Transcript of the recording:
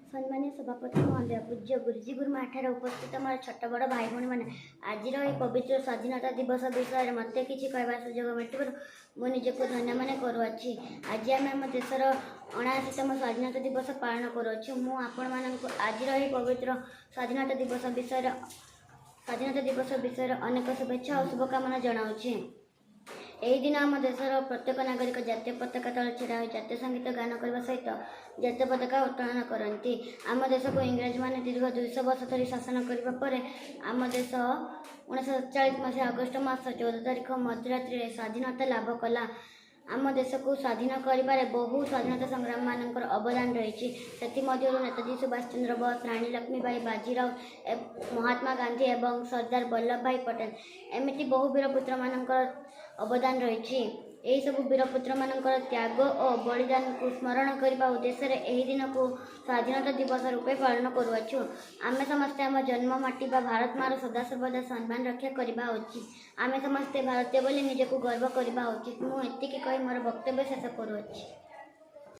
सम्मानीय सभापति महोदय, पूज्य गुरुजी गुरुमा ठारे उपस्थित मोर छोट बड़ भाई भाई मैंने आज पवित्र स्वाधीनता दिवस विषय मत कि कहबार सुजोग मिलू मुझे निजक धन्य मन करुच्ची। आज आम आम देशर 79तम स्वाधीनता दिवस पालन करुच्छु। मुझे आज पवित्र स्वाधीनता दिवस विषय अनेक शुभेच्छा और शुभकामना जनाऊँगी। यही दिन आम देशर प्रत्येक नागरिक जातीय पताका तले छिड़ा हो जातीय संगीत गान करने सहित जातीय पताका उत्तोलन करती। आम देश को इंग्रज मैंने दीर्घ 200 वर्ष धरी शासन करने पर आम देश 1947 मसीहा अगस्ट मास 14 तारिख मध्यरात्रि स्वाधीनता लाभ कला। आम देश को स्वाधीन कर बहु स्वाधीनता संग्राम मानकर अवदान रही। नेताजी सुभाष चंद्र बोस, रानी लक्ष्मीबाई, बाजीराव, महात्मा गांधी एवं सरदार वल्लभ भाई पटेल एमती बहु वीरपुत्र मानकर अवदान रही। यही सब वीरपुत्र मानकर त्याग और बलिदान को स्मरण करने उद्देश्य यही दिन को स्वाधीनता दिवस रूपे पालन करुच्छू। आम समस्ते आम जन्ममाटी भारत मार सदासर्वदा सम्मान रक्षा करवा उचित। आम समस्ते भारतीय बोली निजक गर्व करवा उचित। मुझे कही मोर वक्तव्य शेष करुच्ची।